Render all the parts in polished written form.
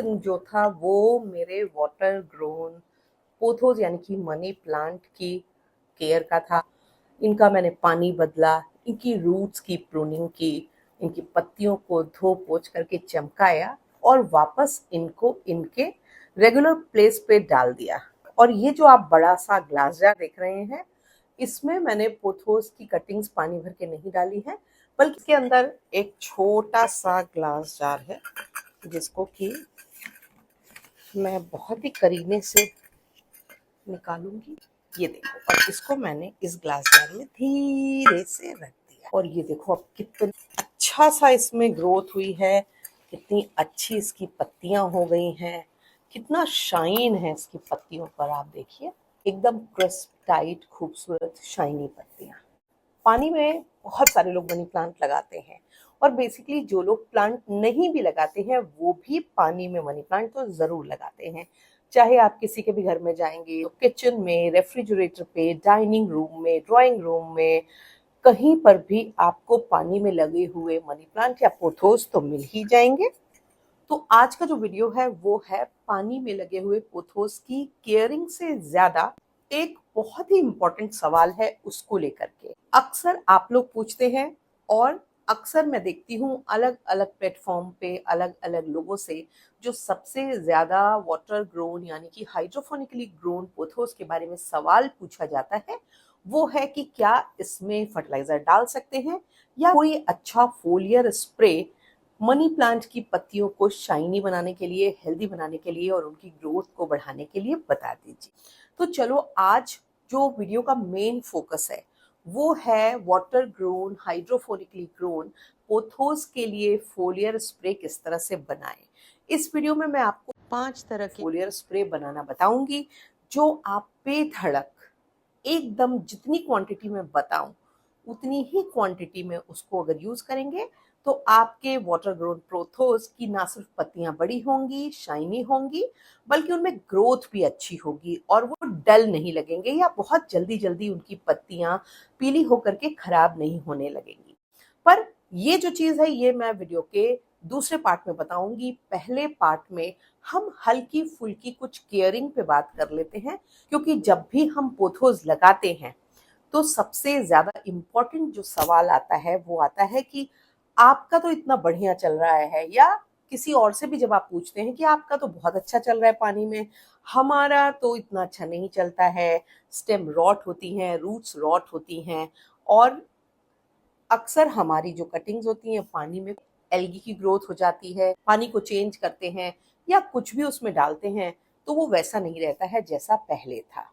दिन जो था वो मेरे वाटर ग्रोन पोथोस यानी कि मनी प्लांट की केयर का था। इनका मैंने पानी बदला, इनकी रूट्स की प्रूनिंग की, इनकी पत्तियों को धो पोंछ करके चमकाया और वापस इनको इनके रेगुलर प्लेस पे डाल दिया। और ये जो आप बड़ा सा ग्लास जार देख रहे हैं, इसमें मैंने पोथोस की कटिंग्स पानी भर के नहीं डाली है, बल्कि इसके अंदर एक छोटा सा ग्लास जार है जिसको कि मैं बहुत ही करीने से निकालूंगी। ये देखो, और इसको मैंने इस ग्लास जार में धीरे से रख दिया और ये देखो अब कितना अच्छा सा इसमें ग्रोथ हुई है, कितनी अच्छी इसकी पत्तियां हो गई हैं, कितना शाइन है इसकी पत्तियों पर। आप देखिए, एकदम क्रिस्प टाइट खूबसूरत शाइनी पत्तियां। पानी में बहुत सारे लोग मनी प्लांट लगाते हैं और बेसिकली जो लोग प्लांट नहीं भी लगाते हैं वो भी पानी में मनी प्लांट तो जरूर लगाते हैं। चाहे आप किसी के भी घर में जाएंगे तो किचन में, रेफ्रिजरेटर पे, डाइनिंग रूम में, ड्राइंग रूम में, कहीं पर भी आपको पानी में लगे हुए मनी प्लांट या पोथोस तो मिल ही जाएंगे। तो आज का जो वीडियो है वो है पानी में लगे हुए पोथोस की केयरिंग से ज्यादा एक बहुत ही इंपॉर्टेंट सवाल है उसको लेकर के। अक्सर आप लोग पूछते हैं और अक्सर मैं देखती हूँ अलग अलग प्लेटफॉर्म पे अलग अलग लोगों से, जो सबसे ज्यादा वाटर ग्रोन यानी कि हाइड्रोफोनिकली ग्रोन पोथोस के बारे में सवाल पूछा जाता है वो है कि क्या इसमें फर्टिलाइजर डाल सकते हैं या कोई अच्छा फोलियर स्प्रे मनी प्लांट की पत्तियों को शाइनी बनाने के लिए, हेल्दी बनाने के लिए और उनकी ग्रोथ को बढ़ाने के लिए बता दीजिए। तो चलो, आज जो वीडियो का मेन फोकस है वो है water grown hydroponically grown pothos के लिए फोलियर स्प्रे किस तरह से बनाएं। इस वीडियो में मैं आपको 5 तरह के फोलियर स्प्रे बनाना बताऊंगी जो आप बेधड़क एकदम जितनी क्वांटिटी में बताऊं उतनी ही क्वांटिटी में उसको अगर यूज करेंगे तो आपके वाटर ग्रोन पोथोस की ना सिर्फ पत्तियां बड़ी होंगी, शाइनी होंगी, बल्कि उनमें ग्रोथ भी अच्छी होगी और वो डल नहीं लगेंगे या बहुत जल्दी जल्दी उनकी पत्तियां पीली होकर के खराब नहीं होने लगेंगी। पर ये जो चीज है ये मैं वीडियो के दूसरे पार्ट में बताऊंगी। पहले पार्ट में हम हल्की फुल्की कुछ केयरिंग पे बात कर लेते हैं, क्योंकि जब भी हम पोथोस लगाते हैं तो सबसे ज्यादा इम्पोर्टेंट जो सवाल आता है वो आता है कि आपका तो इतना बढ़िया चल रहा है, या किसी और से भी जब आप पूछते हैं कि आपका तो बहुत अच्छा चल रहा है पानी में, हमारा तो इतना अच्छा नहीं चलता है, स्टेम रॉट होती हैं, रूट्स रॉट होती हैं, और अक्सर हमारी जो कटिंग्स होती हैं पानी में एल्गी की ग्रोथ हो जाती है, पानी को चेंज करते हैं या कुछ भी उसमें डालते हैं तो वो वैसा नहीं रहता है जैसा पहले था।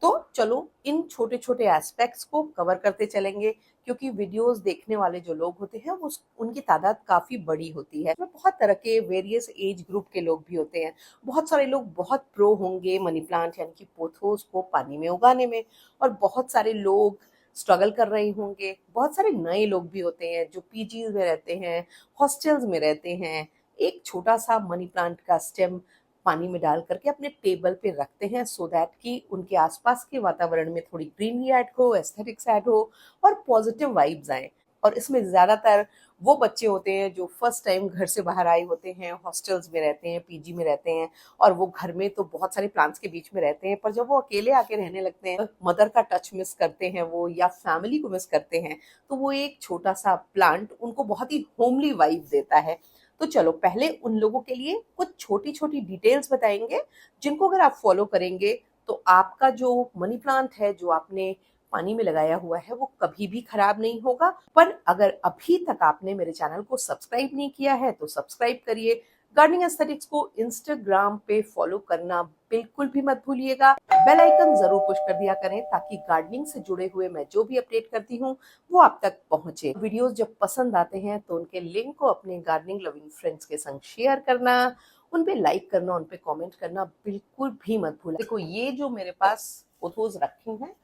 तो चलो, इन छोटे छोटे एस्पेक्ट्स को कवर करते चलेंगे, क्योंकि वीडियोस देखने वाले जो लोग होते हैं वो उनकी तादाद काफी बड़ी होती है। इसमें बहुत तरह के वेरियस एज ग्रुप के लोग भी होते हैं। बहुत सारे लोग बहुत प्रो होंगे मनी प्लांट यानी कि पोथोस को पानी में उगाने में, और बहुत सारे लोग स्ट्रगल कर रहे होंगे। बहुत सारे नए लोग भी होते हैं जो पीजीज में रहते हैं, हॉस्टल्स में रहते हैं, एक छोटा सा मनी प्लांट का स्टेम पानी में डाल करके अपने टेबल पे रखते हैं सो दैट कि उनके आसपास के वातावरण में थोड़ी ग्रीनरी ऐड हो, एस्थेटिक्स ऐड हो और पॉजिटिव वाइब्स आए। और इसमें ज्यादातर वो बच्चे होते हैं जो फर्स्ट टाइम घर से बाहर आए होते हैं, हॉस्टल्स में रहते हैं, पीजी में रहते हैं, और वो घर में तो बहुत सारे प्लांट्स के बीच में रहते हैं, पर जब वो अकेले आके रहने लगते हैं मदर का टच मिस करते हैं वो, या फैमिली को मिस करते हैं, तो वो एक छोटा सा प्लांट उनको बहुत ही होमली वाइब देता है। तो चलो, पहले उन लोगों के लिए कुछ छोटी छोटी डिटेल्स बताएंगे जिनको अगर आप फॉलो करेंगे तो आपका जो मनी प्लांट है जो आपने पानी में लगाया हुआ है वो कभी भी खराब नहीं होगा। पर अगर अभी तक आपने मेरे चैनल को सब्सक्राइब नहीं किया है तो सब्सक्राइब करिए। गार्डनिंग एस्थेटिक्स को इंस्टाग्राम पे फॉलो करना बिल्कुल भी मत भूलिएगा। बेल आइकन जरूर पुश कर दिया करें ताकि गार्डनिंग से जुड़े हुए मैं जो भी अपडेट करती हूँ वो आप तक पहुंचे। वीडियोस जब पसंद आते हैं तो उनके लिंक को अपने गार्डनिंग लविंग फ्रेंड्स के संग शेयर करना, उन पे लाइक करना, उन पे कमेंट करना बिल्कुल भी मत भूलें। देखो, ये जो मेरे पास पोथोस रखे हैं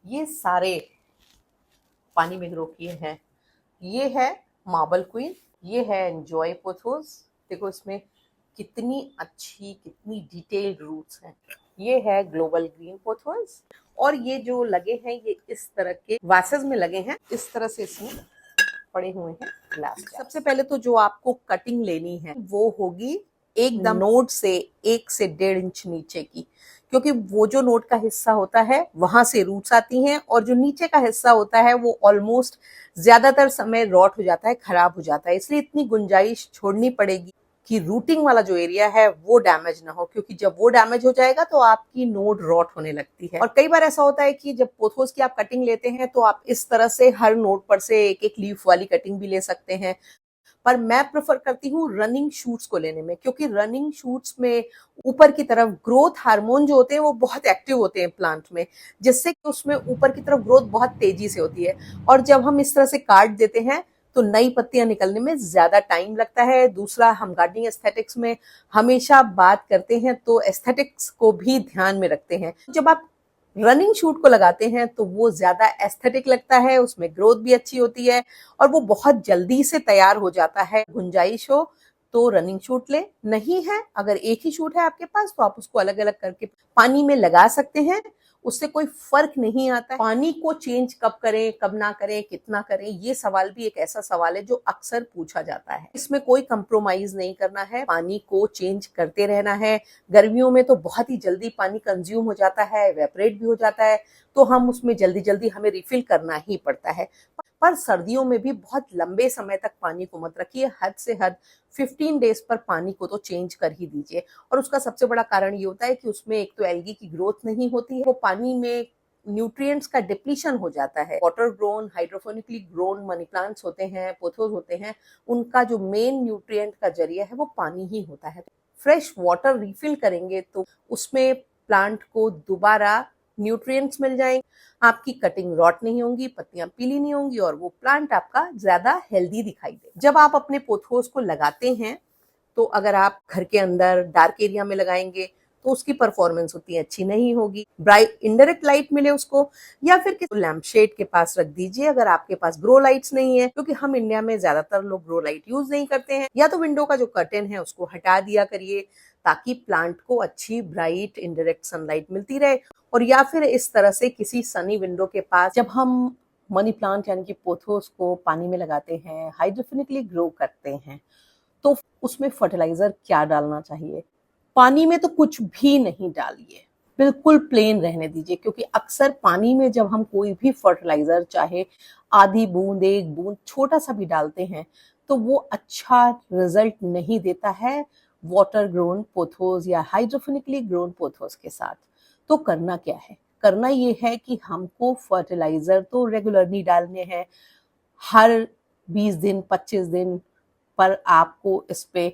ये सारे पानी में ग्रो किए हैं। ये है मार्बल क्वीन, ये है एंजॉय पोथोस। देखो इसमें कितनी अच्छी, कितनी डिटेल्ड रूट्स हैं। ये है ग्लोबल ग्रीन पोथोस, और ये जो लगे हैं ये इस तरह के वासेस में लगे हैं, इस तरह से इसमें पड़े हुए हैं ग्लास। सबसे पहले तो जो आपको कटिंग लेनी है वो होगी एकदम नोट से 1 से 1.5 इंच नीचे की, क्योंकि वो जो नोट का हिस्सा होता है वहां से रूट्स आती हैं और जो नीचे का हिस्सा होता है वो ऑलमोस्ट ज्यादातर समय रॉट हो जाता है, खराब हो जाता है। इसलिए इतनी गुंजाइश छोड़नी पड़ेगी कि रूटिंग वाला जो एरिया है वो डैमेज ना हो, क्योंकि जब वो डैमेज हो जाएगा तो आपकी नोट रॉट होने लगती है। और कई बार ऐसा होता है कि जब पोथोस की आप कटिंग लेते हैं तो आप इस तरह से हर नोट पर से एक एक लीफ वाली कटिंग भी ले सकते हैं, पर मैं प्रेफर करती हूँ रनिंग शूट्स को लेने में, क्योंकि रनिंग शूट्स में ऊपर की तरफ ग्रोथ हार्मोन जो होते हैं वो बहुत एक्टिव होते हैं प्लांट में, जिससे कि उसमें ऊपर की तरफ ग्रोथ बहुत तेजी से होती है। और जब हम इस तरह से काट देते हैं तो नई पत्तियां निकलने में ज्यादा टाइम लगता है। दूसरा, हम गार्डनिंग एस्थेटिक्स में हमेशा बात करते हैं तो एस्थेटिक्स को भी ध्यान में रखते हैं। जब आप रनिंग शूट को लगाते हैं तो वो ज्यादा एस्थेटिक लगता है, उसमें ग्रोथ भी अच्छी होती है और वो बहुत जल्दी से तैयार हो जाता है। गुंजाइश हो तो रनिंग शूट ले, नहीं है अगर एक ही शूट है आपके पास तो आप उसको अलग अलग करके पानी में लगा सकते हैं, उससे कोई फर्क नहीं आता है। पानी को चेंज कब करें, कब ना करें, कितना करें, ये सवाल भी एक ऐसा सवाल है जो अक्सर पूछा जाता है। इसमें कोई कंप्रोमाइज नहीं करना है, पानी को चेंज करते रहना है। गर्मियों में तो बहुत ही जल्दी पानी कंज्यूम हो जाता है, एवेपोरेट भी हो जाता है, तो हम उसमें जल्दी जल्दी हमें रिफिल करना ही पड़ता है। पर सर्दियों में भी बहुत लंबे समय तक पानी को मत रखिए, हद से हद 15 डेज पर पानी को तो चेंज कर ही दीजिए। और उसका सबसे बड़ा कारण ये होता है कि उसमें एक तो एल्गी की ग्रोथ नहीं होती है, वो पानी में न्यूट्रिएंट्स का डिप्लीशन हो जाता है। Water grown, hydroponically grown money plants होते हैं, पोथोस होते हैं, उनका जो मेन न्यूट्रिएंट का जरिया है वो पानी ही होता है। फ्रेश वाटर रिफिल करेंगे तो उसमें प्लांट को दोबारा न्यूट्रिएंट्स मिल जाएंगे, आपकी कटिंग रॉट नहीं होंगी, पत्तियां पीली नहीं होंगी और वो प्लांट आपका ज्यादा हेल्दी दिखाई दे। जब आप अपने पोथोस को लगाते हैं तो अगर आप घर के अंदर डार्क एरिया में लगाएंगे तो उसकी परफॉर्मेंस उतनी अच्छी नहीं होगी। ब्राइट इनडायरेक्ट लाइट मिले उसको, या फिर किसी लैम्प शेड के पास रख दीजिए अगर आपके पास ग्रो लाइट्स नहीं है, क्योंकि हम इंडिया में ज्यादातर लोग ग्रो लाइट यूज नहीं करते हैं। या तो विंडो का जो कर्टेन है उसको हटा दिया करिए ताकि प्लांट को अच्छी ब्राइट इनडायरेक्ट सनलाइट मिलती रहे। और या फिर इस तरह से किसी सनी विंडो के पास जब हम मनी प्लांट यानी कि पोथोस को पानी में लगाते हैं, हाइड्रोफोनिकली ग्रो करते हैं, तो उसमें फर्टिलाइजर क्या डालना चाहिए? पानी में तो कुछ भी नहीं डालिए, बिल्कुल प्लेन रहने दीजिए, क्योंकि अक्सर पानी में जब हम कोई भी फर्टिलाइजर, चाहे आधी बूंद, एक बूंद, छोटा सा भी डालते हैं तो वो अच्छा रिजल्ट नहीं देता है वाटर ग्रोन पोथोस या हाइड्रोफोनिकली ग्रोन पोथोस के साथ। तो करना क्या है? करना ये है कि हमको फर्टिलाइजर तो रेगुलरली डालने हैं, हर 20 दिन 25 दिन पर आपको इस पे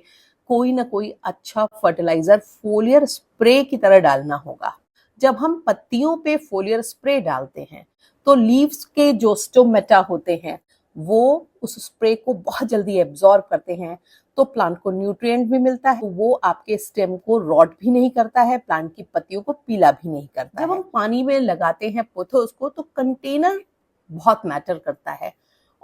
कोई ना कोई अच्छा फर्टिलाइजर फोलियर स्प्रे की तरह डालना होगा। जब हम पत्तियों पे फोलियर स्प्रे डालते हैं तो लीव्स के जो स्टोमेटा होते हैं वो उस स्प्रे को बहुत जल्दी एब्जॉर्ब करते हैं, तो प्लांट को न्यूट्रिएंट भी मिलता है, वो आपके स्टेम को रॉट भी नहीं करता है, प्लांट की पत्तियों को पीला भी नहीं करता। जब हम पानी में लगाते हैं पोथोस को तो कंटेनर बहुत मैटर करता है,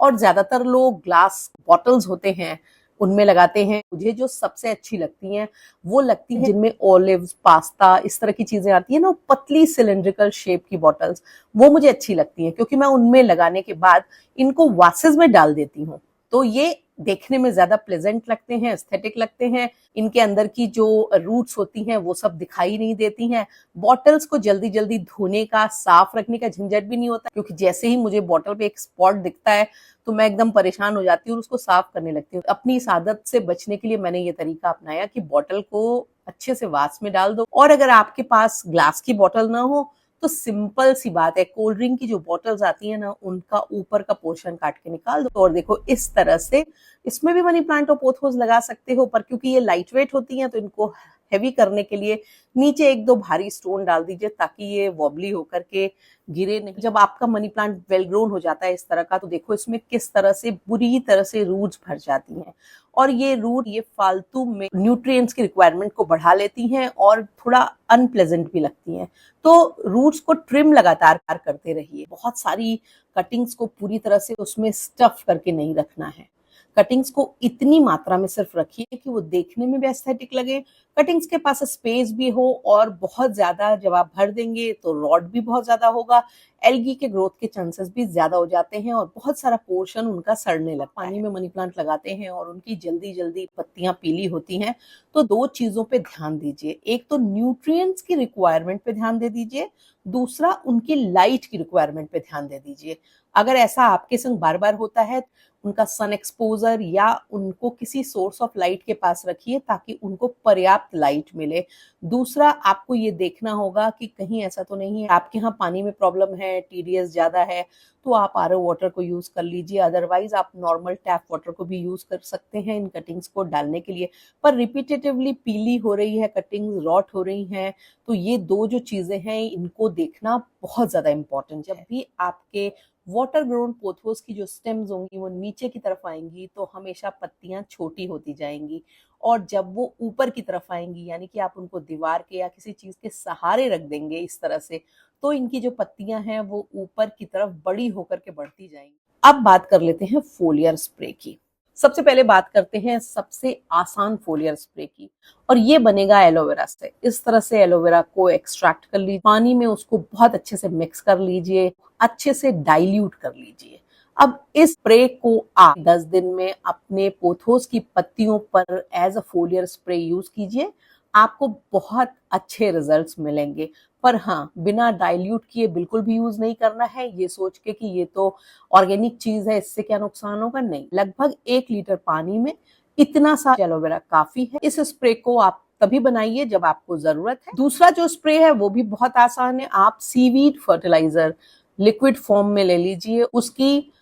और ज्यादातर लोग ग्लास बॉटल्स होते हैं उनमें लगाते हैं। मुझे जो सबसे अच्छी लगती हैं वो लगती हैं जिनमें ऑलिव्स, पास्ता, इस तरह की चीजें आती है ना, पतली सिलेंड्रिकल शेप की बॉटल्स, वो मुझे अच्छी लगती हैं, क्योंकि मैं उनमें लगाने के बाद इनको वासेस में डाल देती हूँ, तो ये देखने में ज्यादा प्लेजेंट लगते हैं, एस्थेटिक लगते हैं। इनके अंदर की जो रूट्स होती हैं वो सब दिखाई नहीं देती हैं। बॉटल्स को जल्दी जल्दी धोने का, साफ रखने का झंझट भी नहीं होता, क्योंकि जैसे ही मुझे बॉटल पे एक स्पॉट दिखता है तो मैं एकदम परेशान हो जाती हूँ और उसको साफ करने लगती हूँ। अपनी इस आदत से बचने के लिए मैंने ये तरीका अपनाया कि बॉटल को अच्छे से वास में डाल दो, और अगर आपके पास ग्लास की बॉटल ना हो तो सिंपल सी बात है, कोल्ड ड्रिंक की जो बॉटल्स आती है ना उनका ऊपर का पोर्शन काट के निकाल दो, और देखो इस तरह से इसमें भी मनी प्लांट और पोथोस लगा सकते हो। पर क्योंकि ये लाइट वेट होती हैं तो इनको हैवी करने के लिए नीचे 1-2 भारी स्टोन डाल दीजिए ताकि ये वॉबली होकर के गिरे नहीं। जब आपका मनी प्लांट वेल ग्रोन हो जाता है इस तरह का, तो देखो इसमें किस तरह से बुरी तरह से रूट्स भर जाती हैं, और ये रूट ये फालतू में न्यूट्रिएंट्स की रिक्वायरमेंट को बढ़ा लेती हैं और थोड़ा अनप्लेजेंट भी लगती हैं। तो रूट्स को ट्रिम लगातार करते रहिए, बहुत सारी कटिंग्स को पूरी तरह से उसमें स्टफ करके नहीं रखना है। कटिंग्स को इतनी मात्रा में सिर्फ रखिए कि वो देखने में भी एस्थेटिक लगे, कटिंग्स के पास स्पेस भी हो, और बहुत ज्यादा जब आप भर देंगे तो रॉड भी बहुत ज्यादा होगा, एल्गी के ग्रोथ के चांसेस भी ज्यादा हो जाते हैं और बहुत सारा पोर्शन उनका सड़ने लगता है। पानी में मनी प्लांट लगाते हैं और उनकी जल्दी जल्दी पत्तियां पीली होती हैं, तो दो चीजों पे ध्यान दीजिए। एक तो न्यूट्रिएंट्स की रिक्वायरमेंट पे ध्यान दे दीजिए, दूसरा उनकी लाइट की रिक्वायरमेंट पे ध्यान दे दीजिए। अगर ऐसा आपके संग बार बार होता है, उनका सन एक्सपोजर या उनको किसी सोर्स ऑफ लाइट के पास रखिए ताकि उनको पर्याप्त लाइट मिले। दूसरा, आपको ये देखना होगा कि कहीं ऐसा तो नहीं है आपके यहाँ पानी में प्रॉब्लम है, टीडीएस ज्यादा है, तो आप आरओ वाटर को यूज कर लीजिए। अदरवाइज आप नॉर्मल टैप वाटर को भी यूज कर सकते हैं इन कटिंग्स को डालने के लिए। पर रिपीटेटिवली पीली हो रही है कटिंग्स, रॉट हो रही हैं, तो ये दो जो चीजें हैं इनको देखना बहुत ज्यादा इंपॉर्टेंट है। जब भी आपके वाटर ग्रोन पोथोस की जो स्टेम्स होंगी वो नीचे की तरफ आएंगी तो हमेशा पत्तियां छोटी होती जाएंगी, और जब वो ऊपर की तरफ आएंगी, यानी कि आप उनको दीवार के या किसी चीज के सहारे रख देंगे इस तरह से, तो इनकी जो पत्तियां हैं वो ऊपर की तरफ बड़ी होकर के बढ़ती जाएंगी। अब बात कर लेते हैं फोलियर स्प्रे की। सबसे पहले बात करते हैं सबसे आसान फोलियर स्प्रे की, और ये बनेगा एलोवेरा से। इस तरह से एलोवेरा को एक्सट्रैक्ट कर लीजिए, पानी में उसको बहुत अच्छे से मिक्स कर लीजिए, अच्छे से डाइल्यूट कर लीजिए। अब इस स्प्रे को आप 10 दिन में अपने पोथोस की पत्तियों पर as a foliar spray use कीजिए, आपको बहुत अच्छे रिजल्ट्स मिलेंगे। पर हाँ, बिना डाइल्यूट किए बिल्कुल भी यूज नहीं करना है, ये सोच के कि ये तो ऑर्गेनिक चीज है इससे क्या नुकसान होगा, नहीं। लगभग 1 लीटर पानी में इतना सा एलोवेरा काफी है। इस स्प्रे को आप तभी बनाइए जब आपको जरूरत है। दूसरा जो स्प्रे है वो भी बहुत आसान है। आप सीवीड फर्टिलाइजर लिक्विड फॉर्म में ले लीजिए, उसकी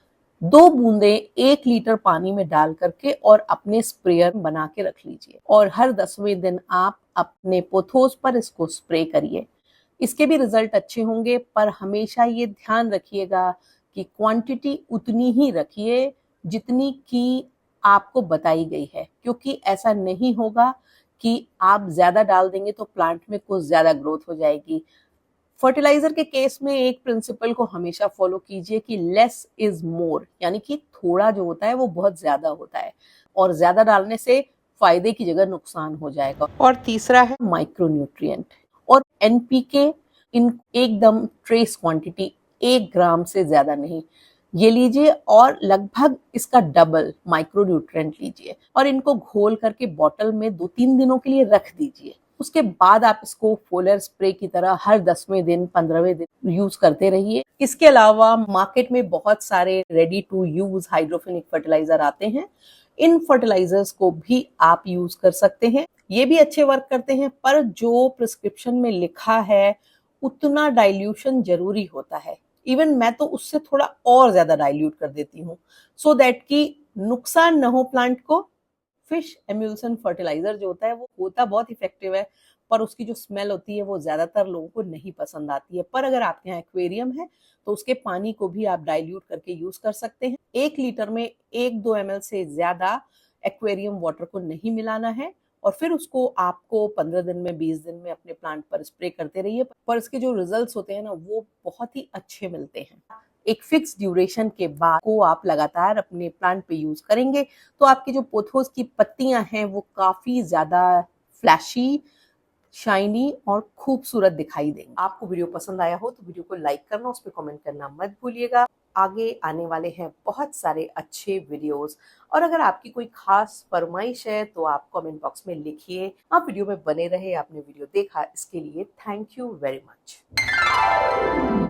2 बूंदे 1 लीटर पानी में डाल करके और अपने स्प्रेयर बना के रख लीजिए, और हर 10वें दिन आप अपने पोथोस पर इसको स्प्रे करिए। इसके भी रिजल्ट अच्छे होंगे, पर हमेशा ये ध्यान रखिएगा कि क्वांटिटी उतनी ही रखिए जितनी की आपको बताई गई है, क्योंकि ऐसा नहीं होगा कि आप ज्यादा डाल देंगे तो प्लांट में कुछ ज्यादा ग्रोथ हो जाएगी। फर्टिलाइजर के केस में एक प्रिंसिपल को हमेशा फॉलो कीजिए कि लेस इज मोर, यानी कि थोड़ा जो होता है वो बहुत ज्यादा होता है, और ज्यादा डालने से फायदे की जगह नुकसान हो जाएगा। और तीसरा है माइक्रो न्यूट्रिएंट और एनपीके, इन एकदम ट्रेस क्वांटिटी 1 ग्राम से ज्यादा नहीं, ये लीजिए और लगभग इसका डबल माइक्रो न्यूट्रिएंट लीजिए, और इनको घोल करके बॉटल में 2-3 दिनों के लिए रख दीजिए। उसके बाद आप इसको फोलियर स्प्रे की तरह हर 10वें दिन 15वें दिन यूज करते रहिए। इसके अलावा मार्केट में बहुत सारे ready to use hydroponic fertilizer आते हैं, इन फर्टिलाइजर्स को भी आप यूज कर सकते हैं, ये भी अच्छे वर्क करते हैं। पर जो प्रिस्क्रिप्शन में लिखा है उतना डाइल्यूशन जरूरी होता है। इवन मैं तो उससे थोड़ा और ज्यादा डाइल्यूट कर देती हूँ, सो दैट कि नुकसान न हो प्लांट को। फिश एम्यूल्सन फर्टिलाइजर जो होता है वो होता बहुत इफेक्टिव है, पर उसकी जो स्मेल होती है वो ज्यादातर लोगों को नहीं पसंद आती है। पर अगर आपके यहाँ एक्वेरियम है तो उसके पानी को भी आप डाइल्यूट करके यूज कर सकते हैं। 1 लीटर में 1-2 ml से ज्यादा एक्वेरियम वाटर को नहीं मिलाना है, और फिर उसको आपको 15 दिन में 20 दिन में अपने प्लांट पर स्प्रे करते रहिए। पर इसके जो रिजल्ट्स होते हैं ना वो बहुत ही अच्छे मिलते हैं। एक फिक्स ड्यूरेशन के बाद को आप लगातार अपने प्लांट पे यूज करेंगे तो आपके जो पोथोस की पत्तियां हैं वो काफी ज्यादा फ्लैशी, शाइनी और खूबसूरत दिखाई देंगी। आपको वीडियो पसंद आया हो तो वीडियो को लाइक करना, उस पर कमेंट करना मत भूलिएगा। आगे आने वाले हैं बहुत सारे अच्छे वीडियोस, और अगर आपकी कोई खास फरमाइश है तो आप कमेंट बॉक्स में लिखिए। आप वीडियो में बने रहे, आपने वीडियो देखा इसके लिए थैंक यू वेरी मच।